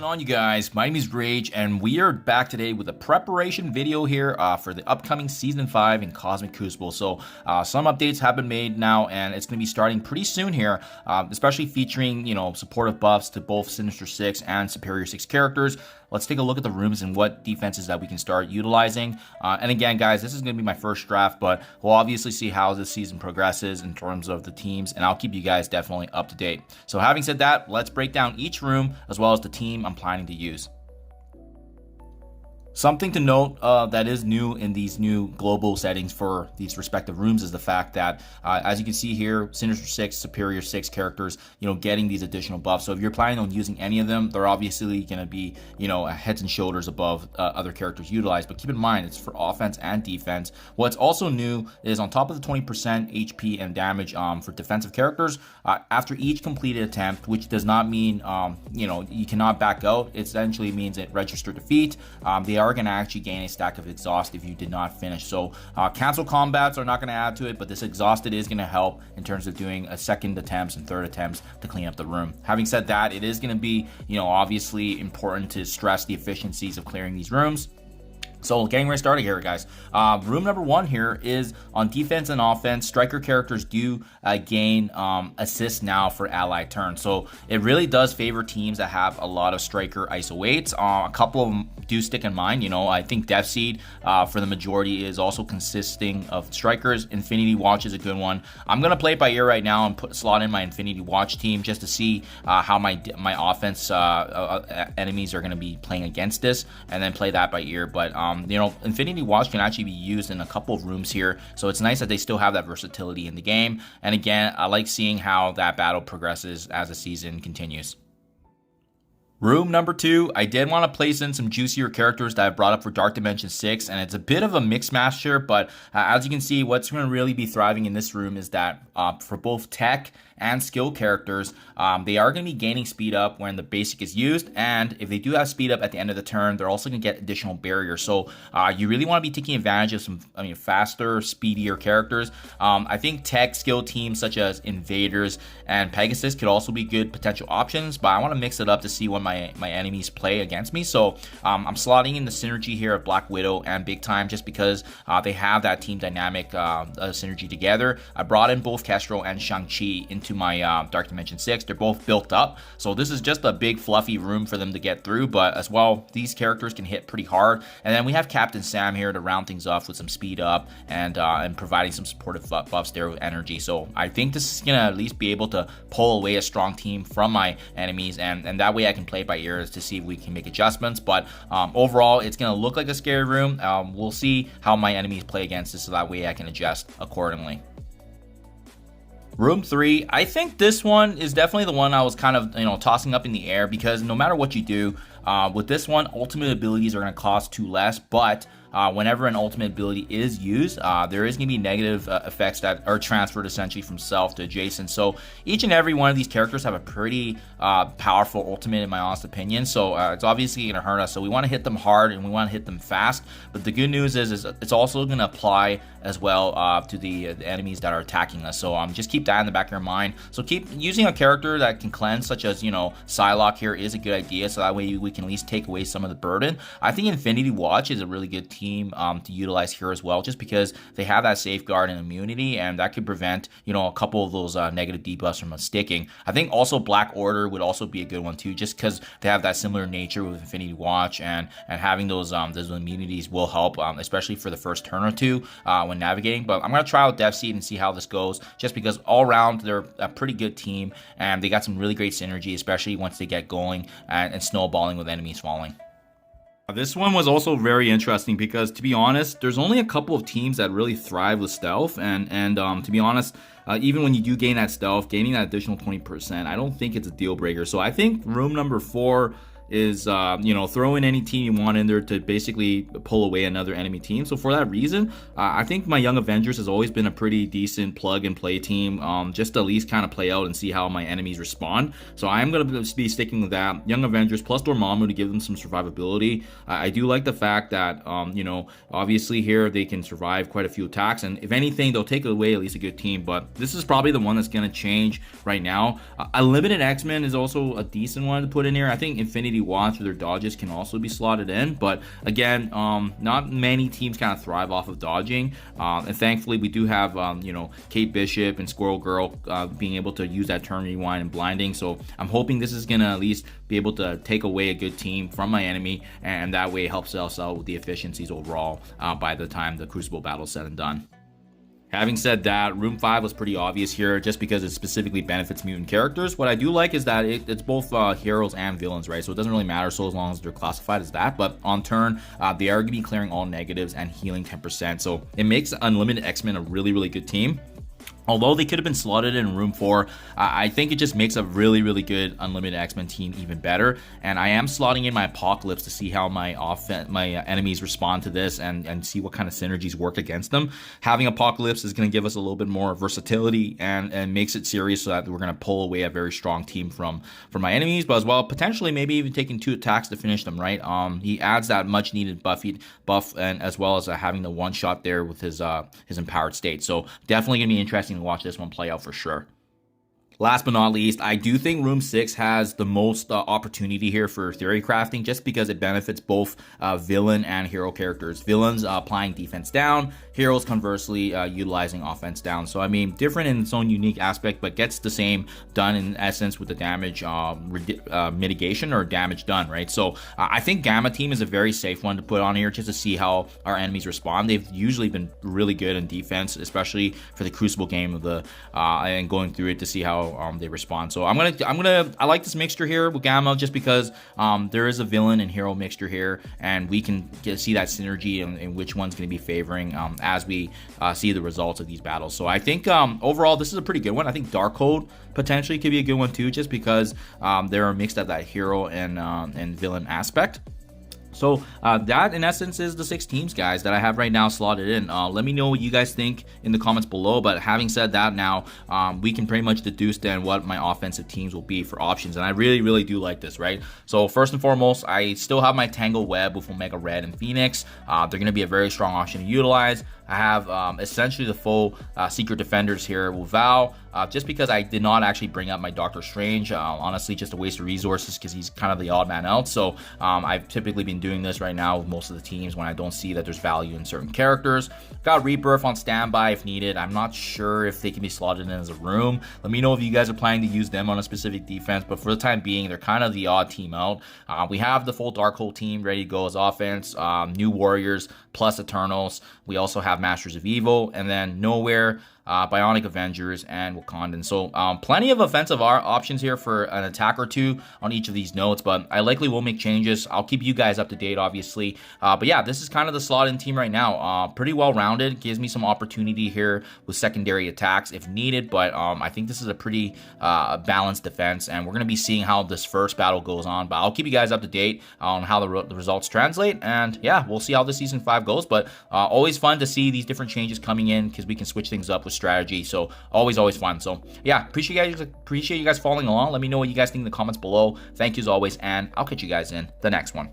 On you guys, my name is Rayge and we are back today with a preparation video here for the upcoming season 5 in Cosmic Crucible. So some updates have been made now and it's going to be starting pretty soon here, especially featuring, you know, supportive buffs to both Sinister 6 and Superior 6 characters. Let's take a look at the rooms and what defenses that we can start utilizing. And again, guys, this is going to be my first draft, but we'll obviously see how this season progresses in terms of the teams, and I'll keep you guys definitely up to date. So having said that, let's break down each room as well as the team I'm planning to use. Something to note that is new in these new global settings for these respective rooms is the fact that, as you can see here, Sinister 6, Superior 6 characters, you know, getting these additional buffs. So if you're planning on using any of them, they're obviously going to be, you know, heads and shoulders above other characters utilized. But keep in mind, it's for offense and defense. What's also new is on top of the 20% HP and damage for defensive characters, after each completed attempt, which does not mean, you know, you cannot back out. It essentially means it registered defeat. They are going to actually gain a stack of exhaust if you did not finish. So cancel combats are not going to add to it, but this exhausted is going to help in terms of doing a second attempts and third attempts to clean up the room. Having said that, it is going to be, you know, obviously important to stress the efficiencies of clearing these rooms. So getting right started here, guys. Room number 1 here is on defense and offense. Striker characters do gain assists now for ally turn. So it really does favor teams that have a lot of striker ISO weights. A couple of them do stick in mind. You know, I think Death Seed for the majority is also consisting of strikers. Infinity Watch is a good one. I'm gonna play it by ear right now and slot in my Infinity Watch team just to see how my offense enemies are gonna be playing against this, and then play that by ear. But you know, Infinity Watch can actually be used in a couple of rooms here, so it's nice that they still have that versatility in the game. And again, I like seeing how that battle progresses as the season continues. Room number 2, I did want to place in some juicier characters that I brought up for Dark Dimension 6, and it's a bit of a mix match here, but as you can see, what's going to really be thriving in this room is that for both tech and skill characters, they are going to be gaining speed up when the basic is used, and if they do have speed up at the end of the turn, they're also going to get additional barriers. So you really want to be taking advantage of some, faster, speedier characters. I think tech skill teams such as Invaders and Pegasus could also be good potential options, but I want to mix it up to see what my enemies play against me. So I'm slotting in the synergy here of Black Widow and Big Time just because they have that team dynamic synergy together. I brought in both Kestrel and Shang-Chi into my Dark Dimension 6. They're both built up, so this is just a big fluffy room for them to get through, but as well, these characters can hit pretty hard. And then we have Captain Sam here to round things off with some speed up and providing some supportive buffs there with energy. So I think this is gonna at least be able to pull away a strong team from my enemies, and that way I can play by ear to see if we can make adjustments. But overall, it's gonna look like a scary room. We'll see how my enemies play against this, so that way I can adjust accordingly. Room 3, I think this one is definitely the one I was kind of, tossing up in the air, because no matter what you do with this one, ultimate abilities are going to cost 2 less, but whenever an ultimate ability is used, there is going to be negative effects that are transferred essentially from self to adjacent. So each and every one of these characters have a pretty powerful ultimate, in my honest opinion. So it's obviously going to hurt us. So we want to hit them hard and we want to hit them fast. But the good news is it's also going to apply as well to the enemies that are attacking us. So just keep that in the back of your mind. So keep using a character that can cleanse, such as, Psylocke here is a good idea. So that way we can at least take away some of the burden. I think Infinity Watch is a really good team to utilize here as well, just because they have that safeguard and immunity, and that could prevent, a couple of those negative debuffs from sticking. I think also Black Order would also be a good one too, just because they have that similar nature with Infinity Watch, and having those immunities will help, especially for the first turn or two when navigating. But I'm gonna try out Death Seed and see how this goes, just because all around they're a pretty good team, and they got some really great synergy, especially once they get going and snowballing with enemies falling. This one was also very interesting because, to be honest, there's only a couple of teams that really thrive with stealth, and to be honest, even when you do gain that stealth, gaining that additional 20%, I don't think it's a deal breaker. So I think room number 4 is you know, throw in any team you want in there to basically pull away another enemy team. So for that reason, I think my Young Avengers has always been a pretty decent plug and play team, just to at least kind of play out and see how my enemies respond. So I'm going to be sticking with that. Young Avengers plus Dormammu to give them some survivability. I do like the fact that, you know, obviously here they can survive quite a few attacks, and if anything, they'll take away at least a good team. But this is probably the one that's going to change right now. A limited X-Men is also a decent one to put in here. I think Infinity Watch with their dodges can also be slotted in, but again, not many teams kind of thrive off of dodging, and thankfully we do have you know, Kate Bishop and Squirrel Girl being able to use that turn rewind and blinding. So I'm hoping this is gonna at least be able to take away a good team from my enemy, and that way it helps us out with the efficiencies overall by the time the Crucible battle is said and done. Having said that, Room 5 was pretty obvious here just because it specifically benefits mutant characters. What I do like is that it's both heroes and villains, right? So it doesn't really matter so as long as they're classified as that. But on turn, they are going to be clearing all negatives and healing 10%. So it makes Unlimited X-Men a really, really good team. Although they could have been slotted in Room 4, I think it just makes a really, really good Unlimited X-Men team even better. And I am slotting in my Apocalypse to see how my enemies respond to this and see what kind of synergies work against them. Having Apocalypse is going to give us a little bit more versatility and makes it serious so that we're going to pull away a very strong team from my enemies, but as well potentially maybe even taking 2 attacks to finish them, right? He adds that much needed buff, and as well as having the one shot there with his empowered state. So definitely going to be interesting to watch this one play out for sure. Last but not least, I do think Room 6 has the most opportunity here for theory crafting, just because it benefits both villain and hero characters. Villains applying defense down, heroes conversely utilizing offense down. So I mean, different in its own unique aspect, but gets the same done in essence with the damage mitigation or damage done, right? So I think Gamma Team is a very safe one to put on here just to see how our enemies respond. They've usually been really good in defense, especially for the Crucible game of the and going through it to see how they respond. So I like this mixture here with Gamma just because there is a villain and hero mixture here, and we can see that synergy and which one's going to be favoring as we see the results of these battles. So I think overall this is a pretty good one. I think Darkhold potentially could be a good one too, just because they're mixed at that hero and villain aspect. So that in essence is the 6 teams, guys, that I have right now slotted in. Let me know what you guys think in the comments below. But having said that, now we can pretty much deduce then what my offensive teams will be for options, and I really, really do like this, right? So first and foremost, I still have my Tangle Web with Omega Red and Phoenix. They're going to be a very strong option to utilize. I have essentially the full Secret Defenders here with Val, just because I did not actually bring up my Doctor Strange. Honestly, just a waste of resources because he's kind of the odd man out. So I've typically been doing this right now with most of the teams when I don't see that there's value in certain characters. Got Rebirth on standby if needed. I'm not sure if they can be slotted in as a room. Let me know if you guys are planning to use them on a specific defense, but for the time being, they're kind of the odd team out. We have the full Darkhold team ready to go as offense, New Warriors plus Eternals. We also have Masters of Evil, and then Nowhere, Bionic Avengers, and Wakandan. So plenty of offensive options here for an attack or two on each of these nodes, but I likely will make changes. I'll keep you guys up to date, obviously. But yeah, this is kind of the slot-in team right now. Pretty well-rounded. Gives me some opportunity here with secondary attacks if needed, but I think this is a pretty balanced defense, and we're going to be seeing how this first battle goes on. But I'll keep you guys up to date on how the results translate, and yeah, we'll see how this Season 5 goes. But always fun to see these different changes coming in because we can switch things up with strategy. So always fun. So yeah, appreciate you guys following along. Let me know what you guys think in the comments below. Thank you as always, and I'll catch you guys in the next one.